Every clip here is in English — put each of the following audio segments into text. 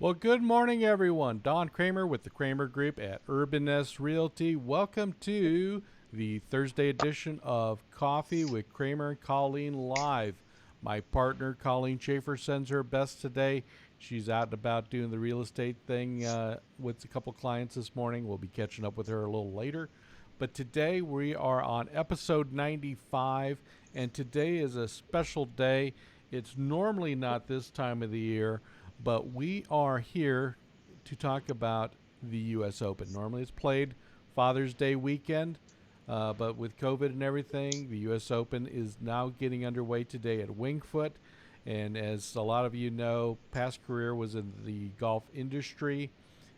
Well, good morning, everyone. Don Cramer with the Cramer Group at Urban Realty. Welcome to the Thursday edition of Coffee with Cramer and Colleen Live. My partner, Colleen Schaefer, sends her best today. She's out and about doing the real estate thing with a couple clients this morning. We'll be catching up with her a little later. But today we are on episode 95, and today is a special day. It's normally not this time of the year, but we are here to talk about the U.S. Open. Normally it's played Father's Day weekend, but with COVID and everything, the U.S. Open is now getting underway today at Winged Foot. And as a lot of you know, past career was in the golf industry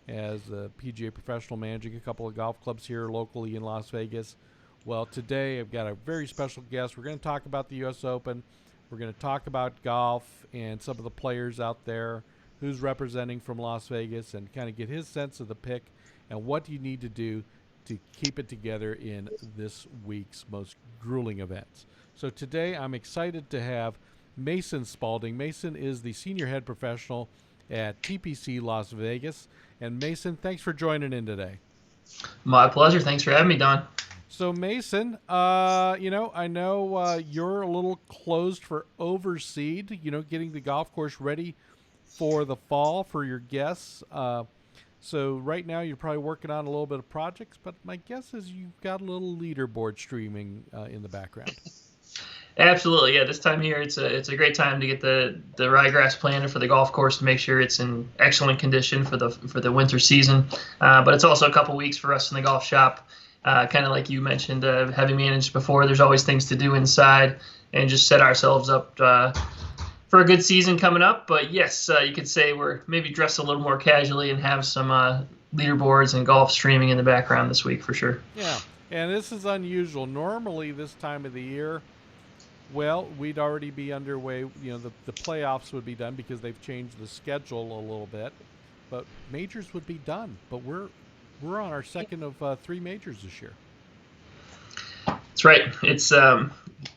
as a PGA professional, managing a couple of golf clubs here locally in Las Vegas. Well, today I've got a very special guest. We're going to talk about the U.S. Open. We're going to talk about golf and some of the players out there, who's representing from Las Vegas, and kind of get his sense of the pick and what you need to do to keep it together in this week's most grueling events. So today I'm excited to have Mason Spalding. Mason is the senior head professional at TPC Las Vegas. And Mason, thanks for joining in today. My pleasure. Thanks for having me, Don. So Mason, I know you're a little closed for overseed, getting the golf course ready for the fall for your guests. So right now you're probably working on a little bit of projects, but my guess is you've got a little leaderboard streaming in the background. Absolutely, yeah. This time of year, it's a great time to get the ryegrass planted for the golf course to make sure it's in excellent condition for the winter season. But it's also a couple weeks for us in the golf shop. Kind of like you mentioned, having managed before, there's always things to do inside and just set ourselves up for a good season coming up. But yes, you could say we're maybe dressed a little more casually and have some leaderboards and golf streaming in the background this week for sure. Yeah, and this is unusual. Normally this time of the year, well, we'd already be underway. The playoffs would be done because they've changed the schedule a little bit. But majors would be done. But we're on our second of three majors this year. That's right. It's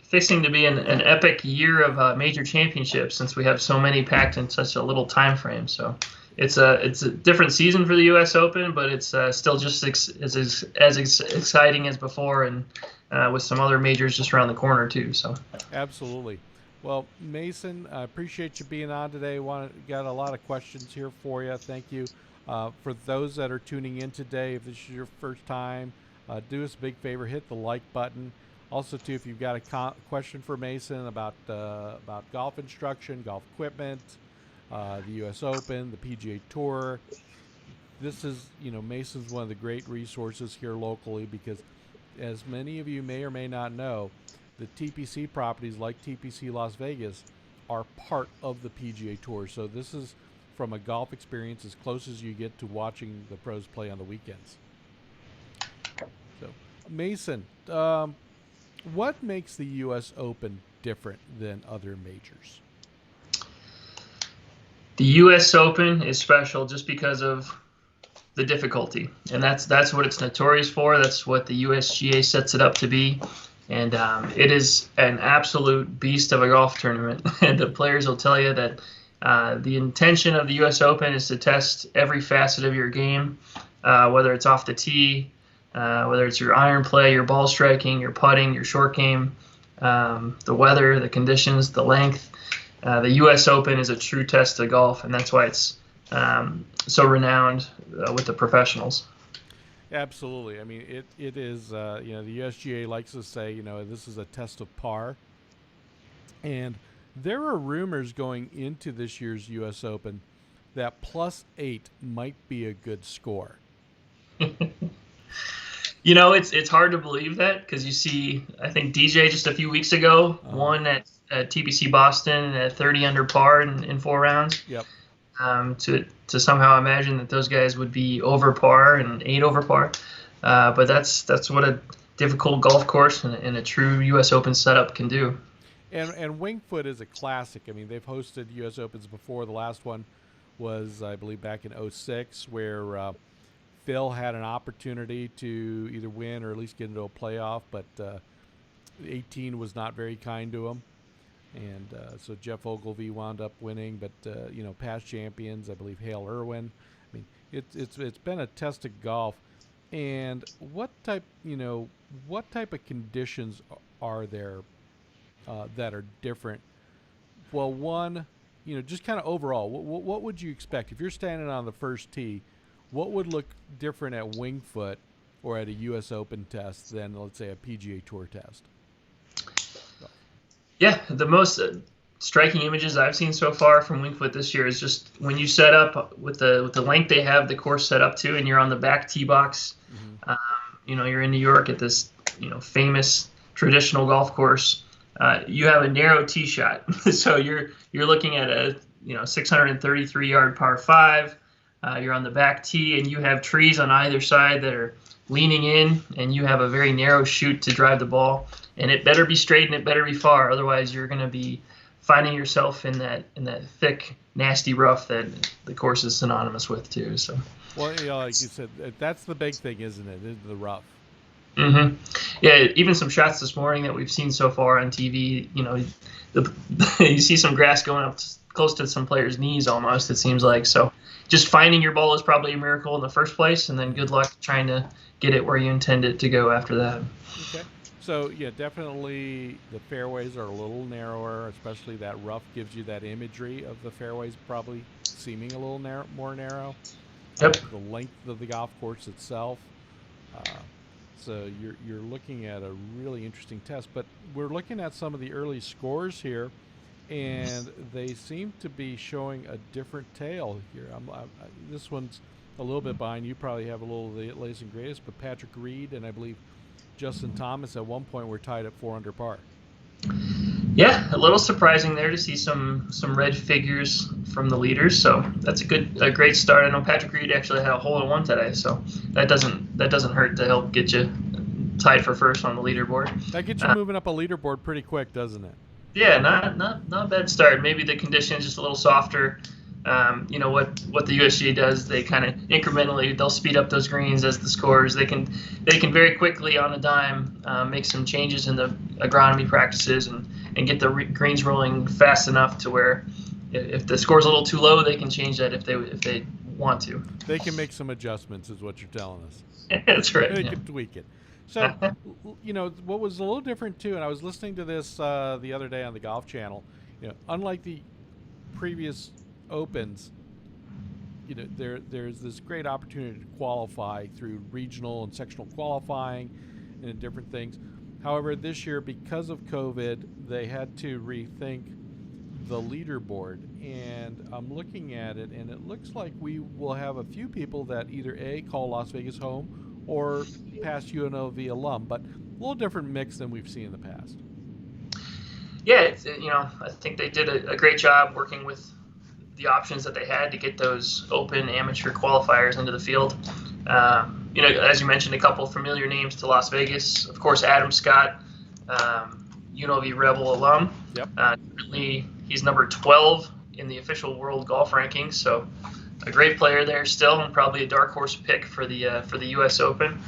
fixing to be an epic year of major championships since we have so many packed in such a little time frame. So it's a different season for the U.S. Open, but it's still just as exciting as before, and with some other majors just around the corner too. So absolutely. Well, Mason, I appreciate you being on today. Got a lot of questions here for you. Thank you. For those that are tuning in today, if this is your first time, do us a big favor, hit the like button. Also, too, if you've got a question for Mason about golf instruction, golf equipment, the U.S. Open, the PGA Tour, this is, Mason's one of the great resources here locally because, as many of you may or may not know, the TPC properties like TPC Las Vegas are part of the PGA Tour. So this is, from a golf experience, as close as you get to watching the pros play on the weekends. So, Mason, what makes the U.S. Open different than other majors? The U.S. Open is special just because of the difficulty, and that's what it's notorious for. That's what the USGA sets it up to be, and it is an absolute beast of a golf tournament. And the players will tell you that the intention of the U.S. Open is to test every facet of your game, whether it's off the tee, whether it's your iron play, your ball striking, your putting, your short game, the weather, the conditions, the length. The U.S. Open is a true test of golf, and that's why it's so renowned with the professionals. Absolutely. I mean, it is, the USGA likes to say, this is a test of par. And there are rumors going into this year's U.S. Open that +8 might be a good score. It's hard to believe that because you see, I think DJ just a few weeks ago won at TPC Boston at 30 under par in 4 rounds. Yep. To somehow imagine that those guys would be over par and 8 over par, but that's what a difficult golf course and a true U.S. Open setup can do. And Winged Foot is a classic. I mean, they've hosted U.S. Opens before. The last one was, I believe, back in '06, where Phil had an opportunity to either win or at least get into a playoff, but 18 was not very kind to him. And so Jeff Ogilvy wound up winning, but past champions, I believe Hale Irwin. I mean, it's been a test of golf. And what type of conditions are there that are different? Well, one, just kind of overall, what would you expect if you're standing on the first tee? What would look different at Winged Foot or at a U.S. Open test than, let's say, a PGA Tour test? Yeah, the most striking images I've seen so far from Winged Foot this year is just when you set up with the length they have the course set up to, and you're on the back tee box. You're in New York at this famous traditional golf course. You have a narrow tee shot, so you're looking at a 633-yard par 5. You're on the back tee, and you have trees on either side that are leaning in, and you have a very narrow chute to drive the ball. And it better be straight and it better be far, otherwise you're going to be finding yourself in that thick, nasty rough that the course is synonymous with too. So. Well, like you said, that's the big thing, isn't it? Is the rough. Mm-hmm. Yeah, even some shots this morning that we've seen so far on TV, you see some grass going up close to some players' knees almost, it seems like. So just finding your ball is probably a miracle in the first place, and then good luck trying to get it where you intend it to go after that. Okay. So, yeah, definitely the fairways are a little narrower, especially that rough gives you that imagery of the fairways probably seeming a little more narrow. Yep. The length of the golf course itself. So you're looking at a really interesting test. But we're looking at some of the early scores here, and they seem to be showing a different tale here. This one's a little bit behind. You probably have a little of the latest and greatest, but Patrick Reed and I believe Justin Thomas at one point were tied at 4 under par. Yeah, a little surprising there to see some red figures from the leaders. So that's a great start. I know Patrick Reed actually had a hole-in-one today, so that doesn't hurt to help get you tied for first on the leaderboard. That gets you moving up a leaderboard pretty quick, doesn't it? Yeah, not a bad start. Maybe the conditions just a little softer. What the USGA does, they kind of incrementally they'll speed up those greens as the scores. They can very quickly on a dime make some changes in the agronomy practices and get the greens rolling fast enough to where if the score's a little too low, they can change that if they want to. They can make some adjustments, is what you're telling us. That's right. They can tweak it. So, what was a little different too, and I was listening to this the other day on the Golf Channel. Unlike the previous Opens, there's this great opportunity to qualify through regional and sectional qualifying and different things. However, this year, because of COVID, they had to rethink the leaderboard, and I'm looking at it, and it looks like we will have a few people that either A, call Las Vegas home or past UNLV alum, but a little different mix than we've seen in the past. Yeah, I think they did a great job working with the options that they had to get those open amateur qualifiers into the field. As you mentioned, a couple familiar names to Las Vegas. Of course, Adam Scott, UNLV Rebel alum. Yep. Currently, he's number 12 in the official world golf rankings, so a great player there still, and probably a dark horse pick for the U.S. Open.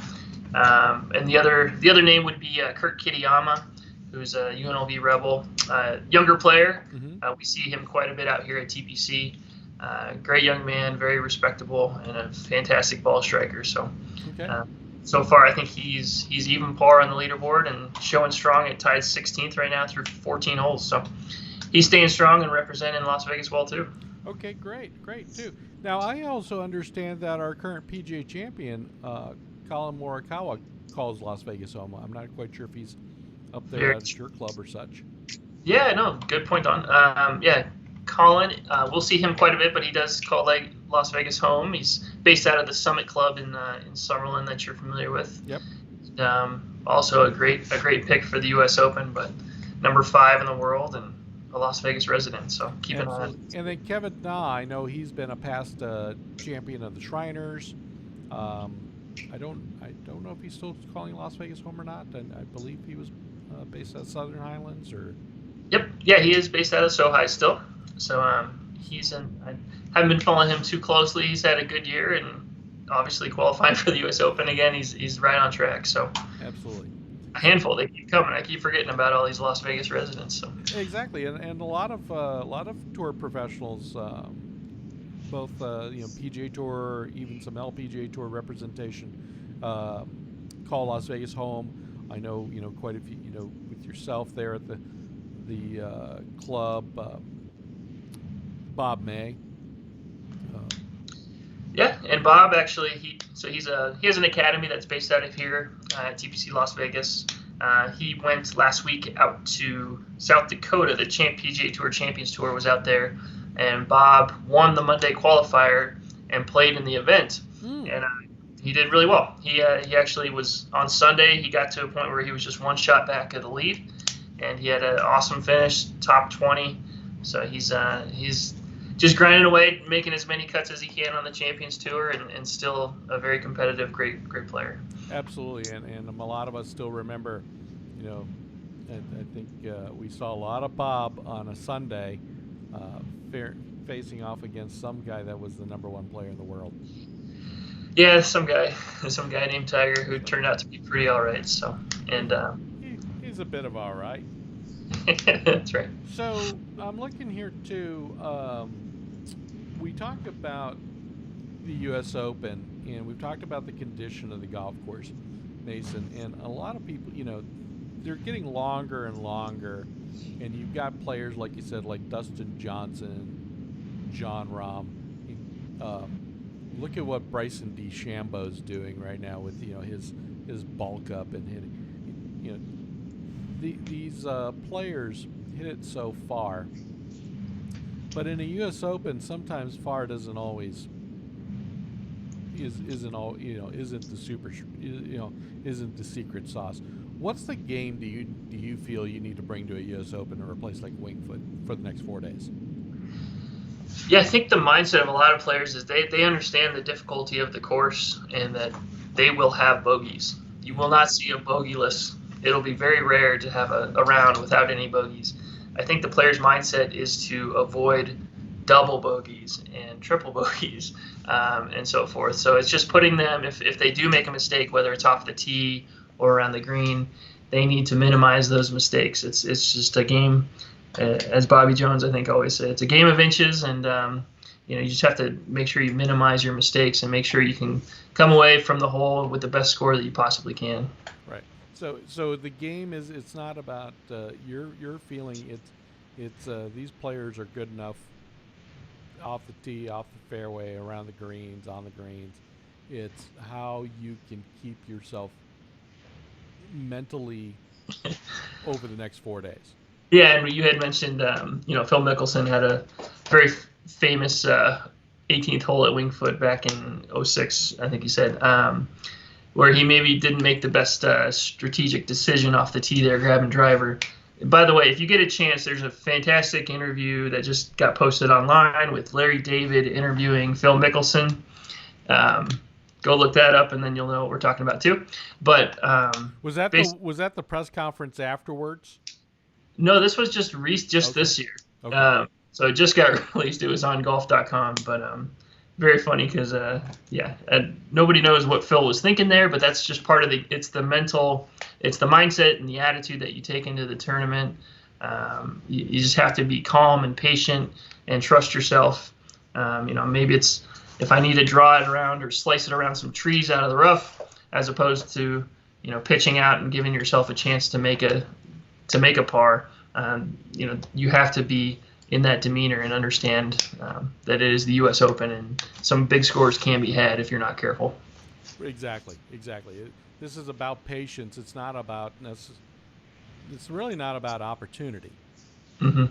And the other name would be Kurt Kitayama, who's a UNLV Rebel, younger player. Mm-hmm. We see him quite a bit out here at TPC. Great young man, very respectable, and a fantastic ball striker. So, so far I think he's even par on the leaderboard and showing strong at tied 16th right now through 14 holes. So he's staying strong and representing Las Vegas well too. Okay, great too. Now I also understand that our current PGA champion, Colin Morikawa, calls Las Vegas home. I'm not quite sure if he's up there at your club or such. Yeah, no, good point, Don. Colin, we'll see him quite a bit, but he does call Las Vegas home. He's based out of the Summit Club in Summerlin that you're familiar with. Yep. Also a great pick for the U.S. Open, but number 5 in the world and a Las Vegas resident. So keep an eye on it. And then Kevin Na, I know he's been a past champion of the Shriners. I don't know if he's still calling Las Vegas home or not. And I believe he was based out of Southern Highlands, or. Yep. Yeah, he is based out of Sohai still. So I haven't been following him too closely. He's had a good year and obviously qualifying for the U.S. Open again. He's right on track. So absolutely. handful. They keep coming. I keep forgetting about all these Las Vegas residents. So Exactly, and a lot of tour professionals, both PGA Tour, even some LPGA Tour representation, call Las Vegas home. I know quite a few, with yourself there at the club, Bob May. Yeah, and Bob actually he has an academy that's based out of here at TPC Las Vegas. He went last week out to South Dakota. The PGA Tour Champions Tour was out there, and Bob won the Monday qualifier and played in the event. And he did really well. He actually was on Sunday. He got to a point where he was just one shot back of the lead, and he had an awesome finish, top 20. So he's just grinding away, making as many cuts as he can on the Champions Tour, and still a very competitive, great player. Absolutely, and a lot of us still remember, I think we saw a lot of Bob on a Sunday facing off against some guy that was the #1 player in the world. Yeah, some guy named Tiger who turned out to be pretty all right. So, and he's a bit of all right. That's right. So I'm looking here too. We talked about the U.S. Open, and we've talked about the condition of the golf course, Mason. And a lot of people, they're getting longer and longer. And you've got players, like you said, like Dustin Johnson, John Rahm. Look at what Bryson DeChambeau's doing right now with his bulk up and hitting. These players hit it so far. But in a U.S. Open, sometimes far doesn't always isn't the secret sauce. What's the game do you feel you need to bring to a U.S. Open or a place like Winged Foot for the next 4 days? Yeah, I think the mindset of a lot of players is they understand the difficulty of the course and that they will have bogeys. You will not see a bogeyless. It'll be very rare to have a round without any bogeys. I think the player's mindset is to avoid double bogeys and triple bogeys and so forth. So it's just putting them, if they do make a mistake, whether it's off the tee or around the green, they need to minimize those mistakes. It's just a game, as Bobby Jones, I think, always said, it's a game of inches, and you just have to make sure you minimize your mistakes and make sure you can come away from the hole with the best score that you possibly can. Right. So the game it's not about your feeling. It's these players are good enough off the tee, off the fairway, around the greens, on the greens. It's how you can keep yourself mentally over the next 4 days. Yeah, and you had mentioned, Phil Mickelson had a very famous 18th hole at Winged Foot back in 06, I think he said, where he maybe didn't make the best strategic decision off the tee there, grabbing driver. By the way, if you get a chance, there's a fantastic interview that just got posted online with Larry David interviewing Phil Mickelson. Go look that up, and then you'll know what we're talking about too. But was that the press conference afterwards? No, this was just okay. This year. Okay. So it just got released. It was on golf.com, but very funny because nobody knows what Phil was thinking there, but that's just part of it's the mindset and the attitude that you take into the tournament. You just have to be calm and patient and trust yourself. Maybe it's if I need to draw it around or slice it around some trees out of the rough, as opposed to pitching out and giving yourself a chance to make a par. You have to be in that demeanor and understand that it is the U.S. Open and some big scores can be had if you're not careful. Exactly. This is about patience. It's not about it's really not about opportunity. Mm-hmm.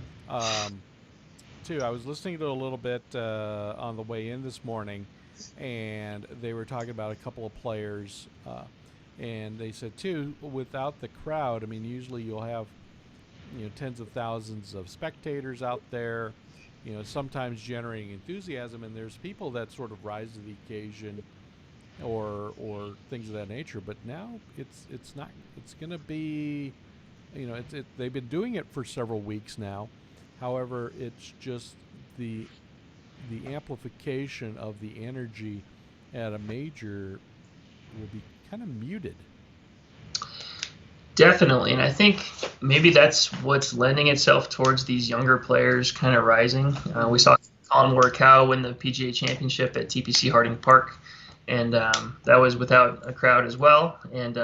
Too, I was listening to a little bit on the way in this morning, and they were talking about a couple of players, and they said too, without the crowd, I mean, usually you'll have tens of thousands of spectators out there, sometimes generating enthusiasm, and there's people that sort of rise to the occasion or things of that nature. But now it's not. It's going to be, they've been doing it for several weeks now. However, it's just the amplification of the energy at a major will be kind of muted. Definitely, and I think maybe that's what's lending itself towards these younger players kind of rising. We saw Colin Morikawa win the PGA Championship at TPC Harding Park, and that was without a crowd as well. And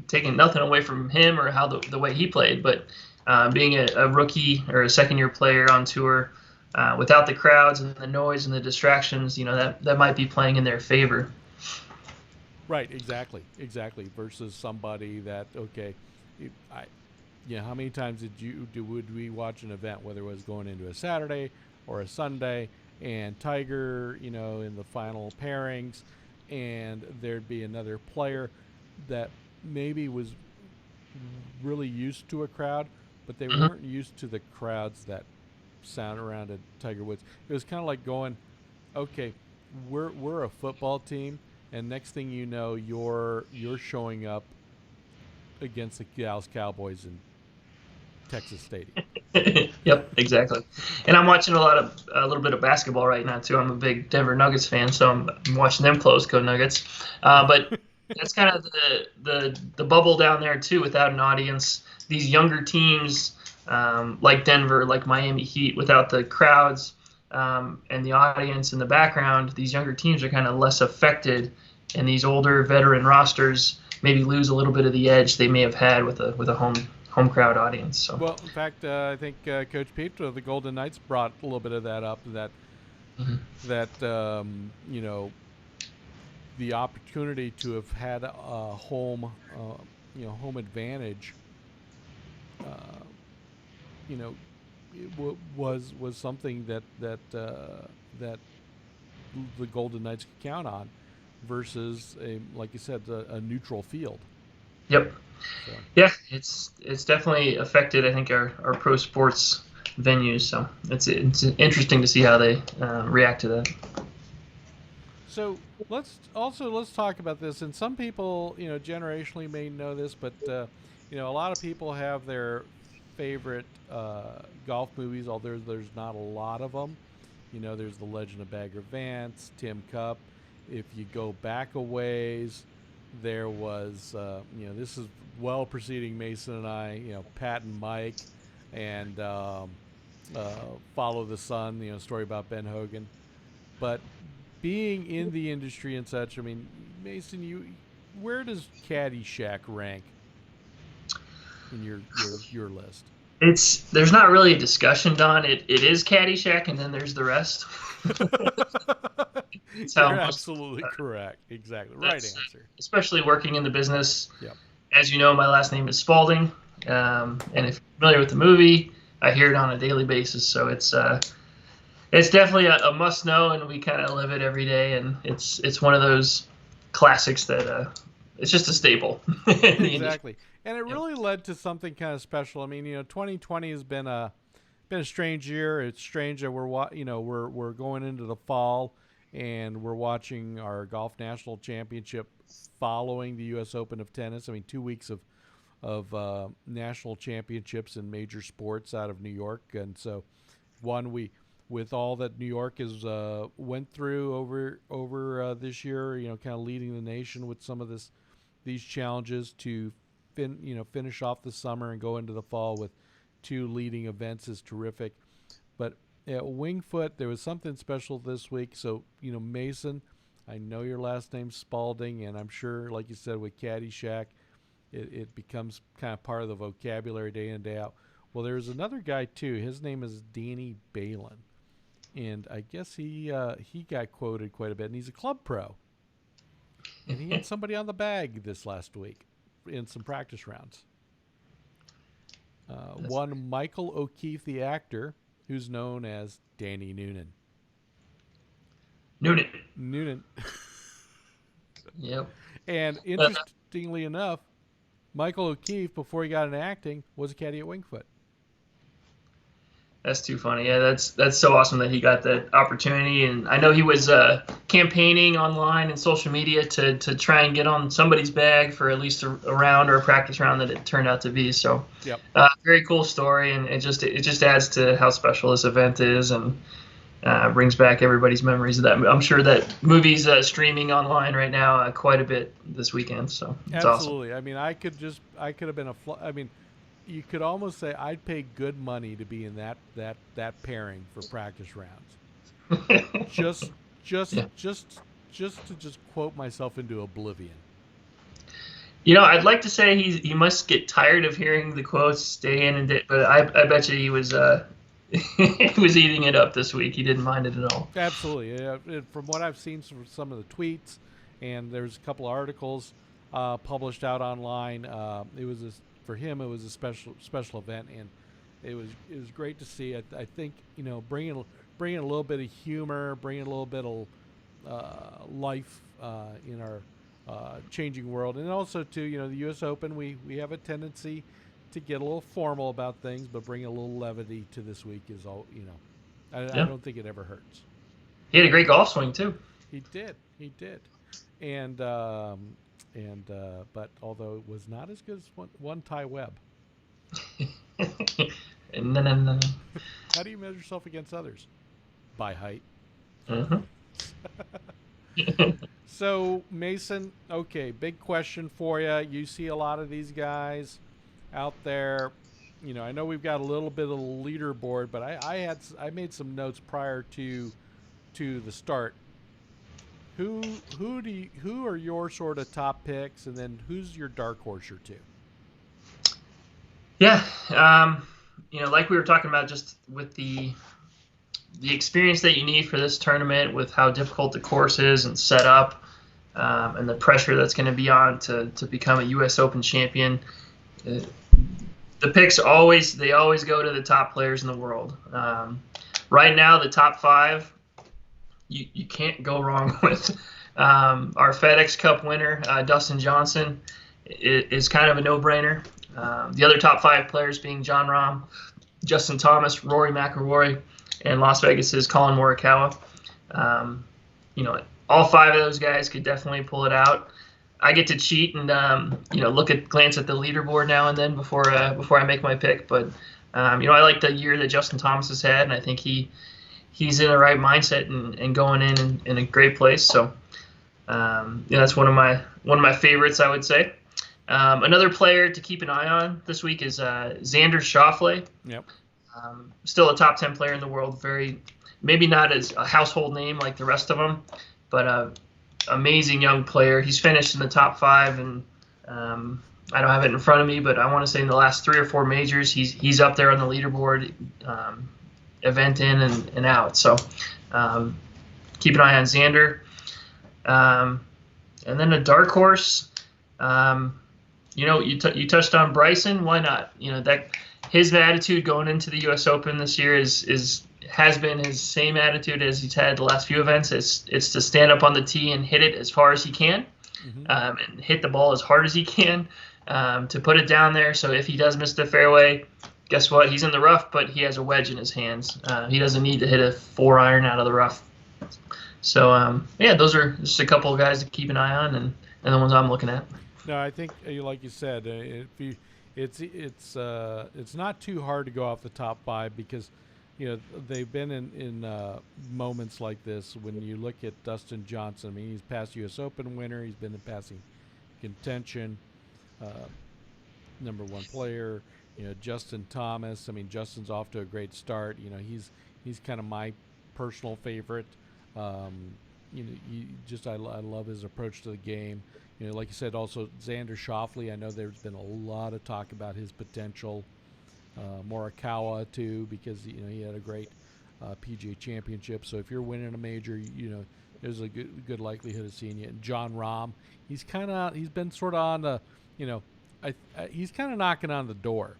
taking nothing away from him or how the way he played, but being a rookie or a second-year player on tour without the crowds and the noise and the distractions, that might be playing in their favor. Right, exactly. Versus somebody that, okay, how many times would we watch an event, whether it was going into a Saturday or a Sunday, and Tiger, in the final pairings, and there'd be another player that maybe was really used to a crowd, but they weren't used to the crowds that sound around at Tiger Woods. It was kind of like going, okay, we're a football team, and next thing you know, you're showing up against the Dallas Cowboys in Texas Stadium. Yep, exactly. And I'm watching a little bit of basketball right now too. I'm a big Denver Nuggets fan, so I'm watching them close. Go Nuggets! But that's kind of the bubble down there too, without an audience. These younger teams, like Denver, like Miami Heat, without the crowds and the audience in the background, these younger teams are kind of less affected, and these older veteran rosters maybe lose a little bit of the edge they may have had with a home crowd audience. So. Well, in fact, I think Coach Pete of the Golden Knights brought a little bit of that up. The opportunity to have had a home advantage, was something that the Golden Knights could count on, versus like you said, a neutral field. Yep. So. Yeah, it's definitely affected, I think, our pro sports venues. So it's interesting to see how they react to that. So let's talk about this. And some people, generationally may know this, but a lot of people have their favorite golf movies. Although there's not a lot of them. There's The Legend of Bagger Vance, Tim Cup. If you go back a ways, there was, this is well preceding Mason and I, Pat and Mike, and Follow the Sun, story about Ben Hogan. But being in the industry and such, I mean, Mason, where does Caddyshack rank in your list? There's not really a discussion, Don. It is Caddyshack, and then there's the rest. You're absolutely correct. Exactly. Right answer. Especially working in the business. Yep. As you know, my last name is Spalding. And if you're familiar with the movie, I hear it on a daily basis. So it's definitely a must know, and we kind of live it every day. And it's one of those classics that it's just a staple. Exactly. And it really led to something kind of special. I mean, 2020 has been a strange year. It's strange that we're going into the fall, and we're watching our golf national championship following the U.S. Open of tennis. I mean, 2 weeks of national championships in major sports out of New York, and so with all that New York has went through over this year, kind of leading the nation with some of these challenges to finish off the summer and go into the fall with 2 leading events is terrific. But at Wingfoot, there was something special this week. So, Mason, I know your last name's Spalding, and I'm sure, like you said, with Caddyshack, it becomes kind of part of the vocabulary day in and day out. Well, there's another guy, too. His name is Danny Balin. And I guess he got quoted quite a bit, and he's a club pro. And he had somebody on the bag this last week in some practice rounds. One Michael O'Keefe, the actor, who's known as Danny Noonan. Noonan. Yep. And interestingly enough, Michael O'Keefe, before he got into acting, was a caddy at Wingfoot. That's too funny. Yeah, that's so awesome that he got that opportunity. And I know he was campaigning online and social media to try and get on somebody's bag for at least a round or a practice round that it turned out to be. So, yep. Very cool story, and it just adds to how special this event is. And brings back everybody's memories of that. I'm sure that movie's streaming online right now quite a bit this weekend. So it's Absolutely. awesome. I mean, I could have been I mean, you could almost say I'd pay good money to be in that pairing for practice rounds. Just just Yeah. just just to just quote myself into oblivion. I'd like to say he must get tired of hearing the quotes day in and day, but I bet you he was he was eating it up this week. He didn't mind it at all. Absolutely. From what I've seen from some of the tweets, and there's a couple of articles published out online. For him. It was a special event, and it was great to see. I think bringing a little bit of humor, bringing a little bit of life in our changing world, and also to the U.S. Open. We have a tendency to get a little formal about things, but bring a little levity to this week is all. I Yeah. don't think it ever hurts. He had a great golf swing too. He did, and but although it was not as good as one Ty Webb. No. How do you measure yourself against others? By height. Uh-huh. So Mason, okay, big question for you. You see a lot of these guys out there. I know we've got a little bit of a leaderboard, but I made some notes prior to the start. Who are your sort of top picks, and then who's your dark horse or two? Yeah, like we were talking about, just with the experience that you need for this tournament, with how difficult the course is and set up, and the pressure that's going to be on to become a U.S. Open champion. The picks always go to the top players in the world. Right now, the top five, you can't go wrong with. Our FedEx Cup winner, Dustin Johnson, is kind of a no-brainer. The other top five players being Jon Rahm, Justin Thomas, Rory McIlroy, and Las Vegas's Colin Morikawa. All five of those guys could definitely pull it out. I get to cheat and glance at the leaderboard now and then before I make my pick. But I like the year that Justin Thomas has had, and I think he's in the right mindset and going in a great place. So that's one of my favorites, I would say. Another player to keep an eye on this week is Xander Schauffele. Yep. Still a top 10 player in the world. Maybe not as a household name like the rest of them, but amazing young player. He's finished in the top five, and I don't have it in front of me, but I want to say in the last 3 or 4 majors, he's up there on the leaderboard, event in and out. So keep an eye on Xander. And then a dark horse. You touched on Bryson. Why not? That his attitude going into the U.S. Open this year has been his same attitude as he's had the last few events. It's to stand up on the tee and hit it as far as he can, and hit the ball as hard as he can, to put it down there. So if he does miss the fairway, guess what? He's in the rough, but he has a wedge in his hands. He doesn't need to hit a 4-iron out of the rough. So those are just a couple of guys to keep an eye on, and the ones I'm looking at. No, I think like you said, it's not too hard to go off the top five, because they've been in moments like this. When you look at Dustin Johnson, I mean, he's past U.S. Open winner. He's been in passing contention, number one player. Justin Thomas. I mean, Justin's off to a great start. He's kind of my personal favorite. I love his approach to the game. Like you said, also Xander Schauffele. I know there's been a lot of talk about his potential. Morikawa too, because he had a great PGA Championship. So if you're winning a major, there's a good likelihood of seeing you. And Jon Rahm, he's been sort of on the, he's kind of knocking on the door.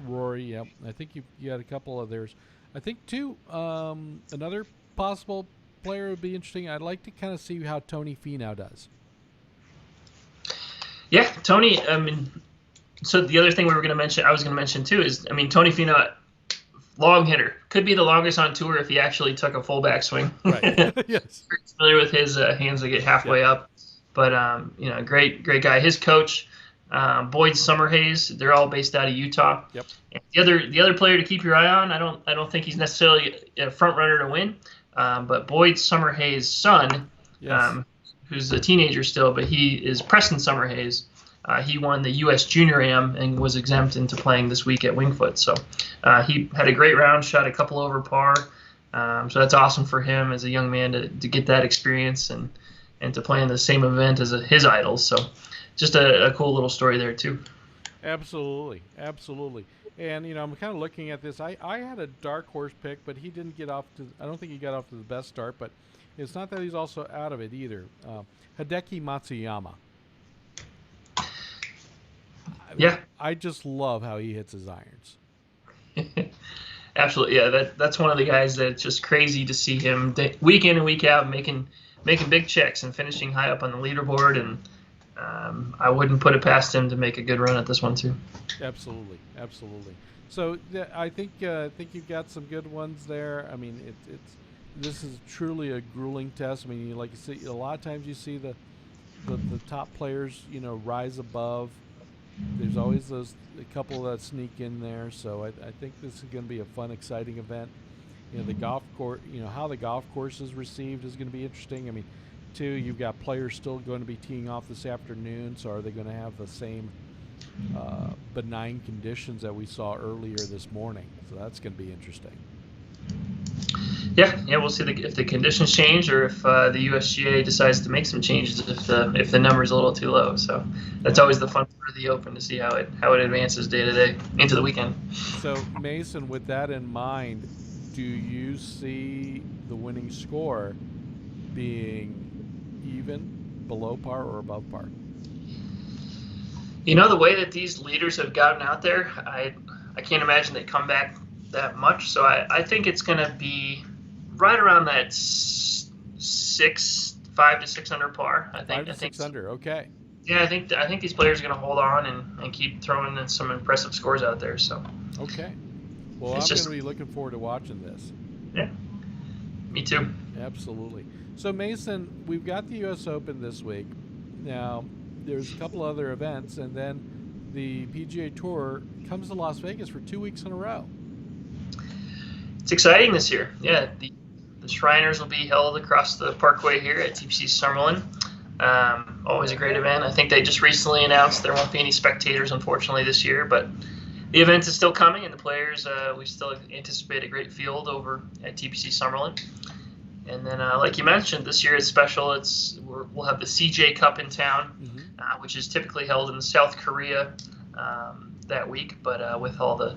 Rory, yep. I think you had a couple of theirs. I think too. Another possible player would be interesting. I'd like to kind of see how Tony Finau does. Yeah, Tony. I mean, so the other thing I was going to mention too is, Tony Finau, long hitter, could be the longest on tour if he actually took a full backswing. Right. Yes. Familiar with his hands that get halfway up, but great guy. His coach, Boyd Summerhays. They're all based out of Utah. Yep. And the other player to keep your eye on, I don't think he's necessarily a front runner to win, but Boyd Summerhays' son, Yes. who's a teenager still, but he is Preston Summerhays. He won the U.S. Junior Am and was exempt into playing this week at Wingfoot. So he had a great round, shot a couple over par. So that's awesome for him as a young man to get that experience and to play in the same event as his idols. So just a cool little story there too. Absolutely. Absolutely. And, I'm kind of looking at this. I had a dark horse pick, but he didn't get off to, I don't think he got off to the best start, but it's not that he's also out of it either. Hideki Matsuyama. Yeah. I just love how he hits his irons. Absolutely, yeah. That's one of the guys that's just crazy to see him week in and week out making big checks and finishing high up on the leaderboard. And I wouldn't put it past him to make a good run at this one too. Absolutely, absolutely. So I think you've got some good ones there. I mean, this is truly a grueling test. I mean, like you see, a lot of times you see the top players, rise above. There's always a couple that sneak in there. So I think this is going to be a fun, exciting event. The golf course, how the golf course is received is going to be interesting. I mean, too, you've got players still going to be teeing off this afternoon. So are they going to have the same benign conditions that we saw earlier this morning? So that's going to be interesting. Yeah, we'll see if the conditions change or if the USGA decides to make some changes if the number is a little too low. So that's always the fun part of the Open, to see how it advances day to day into the weekend. So Mason, with that in mind, do you see the winning score being even, below par, or above par? The way that these leaders have gotten out there, I can't imagine they come back that much. So I think it's going to be right around that 5 to 6 under par. I think 6 under. Okay. Yeah, I think these players are going to hold on and keep throwing in some impressive scores out there. So. Okay. Well, I'm going to be looking forward to watching this. Yeah. Me too. Absolutely. So Mason, we've got the U.S. Open this week. Now, there's a couple other events, and then the PGA Tour comes to Las Vegas for 2 weeks in a row. It's exciting this year. Yeah, the Shriners will be held across the Parkway here at TPC Summerlin. Always a great event. I think they just recently announced there won't be any spectators, unfortunately, this year, but the event is still coming, and the players, we still anticipate a great field over at TPC Summerlin. And then, like you mentioned, this year is special. We'll have the CJ Cup in town, which is typically held in South Korea that week, but with all the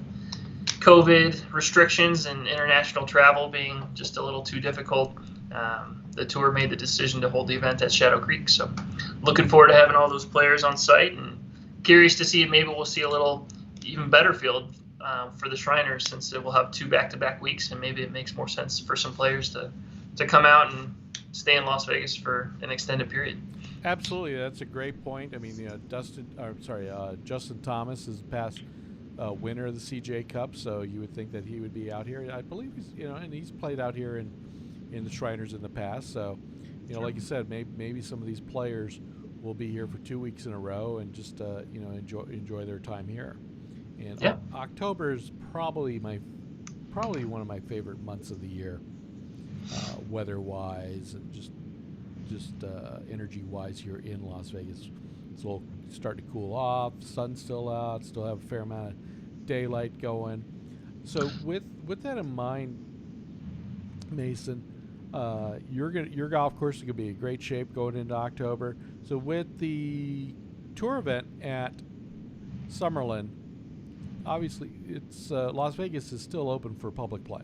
COVID restrictions and international travel being just a little too difficult, the tour made the decision to hold the event at Shadow Creek. So looking forward to having all those players on site, and curious to see if maybe we'll see a little even better field for the Shriners, since we'll have 2 back-to-back weeks, and maybe it makes more sense for some players to come out and stay in Las Vegas for an extended period. Absolutely, that's a great point. I mean, Justin Thomas is past winner of the CJ Cup, so you would think that he would be out here. I believe he's, and he's played out here in the Shriners in the past. So, like you said, maybe some of these players will be here for 2 weeks in a row and just enjoy their time here. And October is probably one of my favorite months of the year, weather-wise and just energy-wise here in Las Vegas. It's a little starting to cool off. Sun's still out. Still have a fair amount of daylight going. So with that in mind, Mason, your golf course is going to be in great shape going into October. So with the tour event at Summerlin, obviously it's Las Vegas is still open for public play.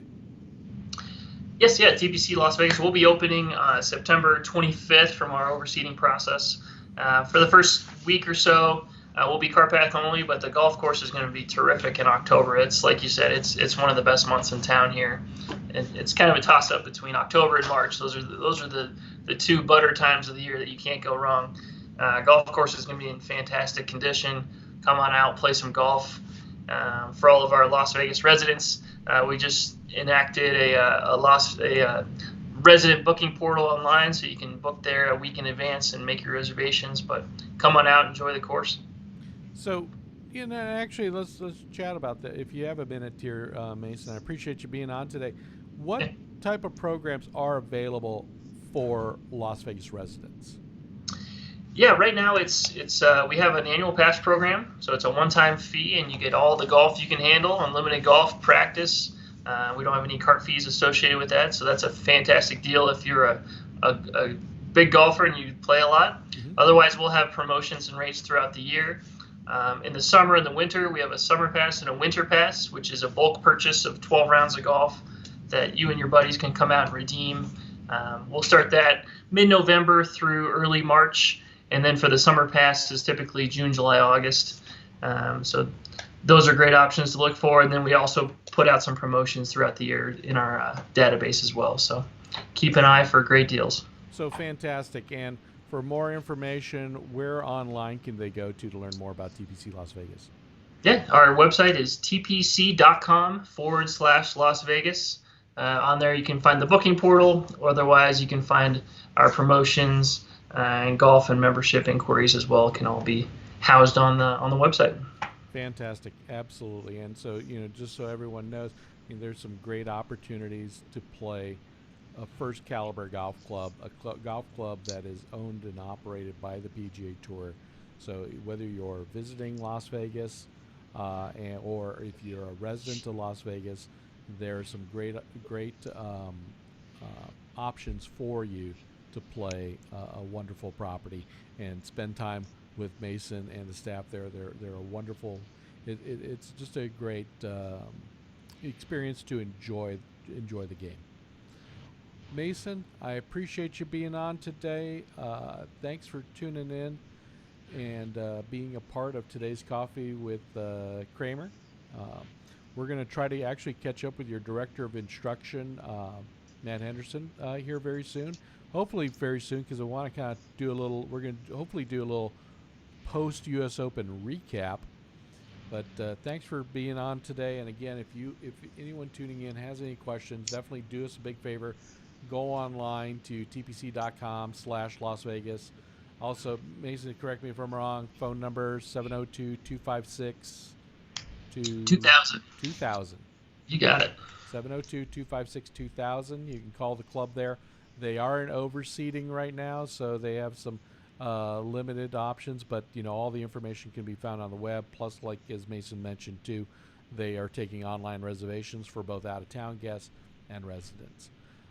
Yes, TPC Las Vegas will be opening September 25th from our overseeding process. For the first week or so, we'll be car path only, but the golf course is going to be terrific in October. It's like you said, it's one of the best months in town here. And it's kind of a toss-up between October and March. Those are the 2 butter times of the year that you can't go wrong. Golf course is going to be in fantastic condition. Come on out, play some golf. For all of our Las Vegas residents, we just enacted a resident booking portal online, so you can book there a week in advance and make your reservations. But come on out, enjoy the course. So, actually, let's chat about that. If you have a minute here, Mason, I appreciate you being on today. What Yeah. type of programs are available for Las Vegas residents? Yeah, right now it's we have an annual pass program, so it's a one-time fee, and you get all the golf you can handle, unlimited golf practice. We don't have any cart fees associated with that, so that's a fantastic deal if you're a big golfer and you play a lot. Mm-hmm. Otherwise, we'll have promotions and rates throughout the year. In the summer and the winter, we have a summer pass and a winter pass, which is a bulk purchase of 12 rounds of golf that you and your buddies can come out and redeem. We'll start that mid-November through early March. And then for the summer pass is typically June, July, August. So those are great options to look for. And then we also put out some promotions throughout the year in our database as well. So keep an eye for great deals. So fantastic. And for more information, where online can they go to learn more about TPC Las Vegas? Yeah, our website is tpc.com/Las Vegas. On there you can find the booking portal. Otherwise, you can find our promotions. And golf and membership inquiries as well can all be housed on the website. Fantastic, absolutely. And so, just so everyone knows, there's some great opportunities to play a first caliber golf club, golf club that is owned and operated by the PGA Tour. So whether you're visiting Las Vegas or if you're a resident of Las Vegas, there are some great options for you to play a wonderful property and spend time with Mason and the staff there. They're a wonderful. It's just a great experience to enjoy the game. Mason, I appreciate you being on today. Thanks for tuning in and being a part of today's Coffee with Cramer. We're going to try to actually catch up with your Director of Instruction, Matt Henderson, here very soon. Hopefully very soon, because I want to kind of do a little. We're going to hopefully do a little post U.S. Open recap. But thanks for being on today. And again, if anyone tuning in has any questions, definitely do us a big favor. Go online to tpc.com/Las Vegas. Also, Mason, correct me if I'm wrong. Phone number 702-256-2000. 2000. You got it. 702-256-2000. You can call the club there. They are in overseating right now, so they have some limited options, but all the information can be found on the web. Plus, like as Mason mentioned too, they are taking online reservations for both out-of-town guests and residents.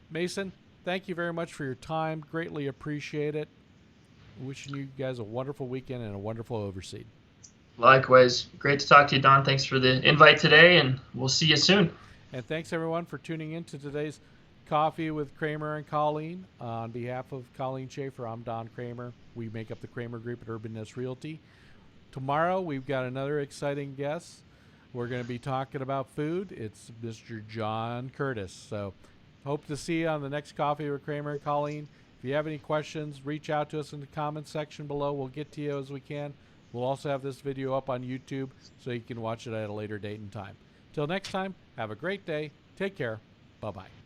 Mason, thank you very much for your time. Greatly appreciate it. Wishing you guys a wonderful weekend and a wonderful overseed. Likewise. Great to talk to you, Don. Thanks for the invite today, and we'll see you soon. And thanks, everyone, for tuning in to today's Coffee with Cramer and Colleen. On behalf of Colleen Schaefer, I'm Don Cramer. We make up the Cramer Group at Urban Nest Realty. Tomorrow, we've got another exciting guest. We're going to be talking about food. It's Mr. John Curtis. So hope to see you on the next Coffee with Cramer and Colleen. If you have any questions, reach out to us in the comments section below. We'll get to you as we can. We'll also have this video up on YouTube so you can watch it at a later date and time. Till next time, have a great day. Take care. Bye-bye.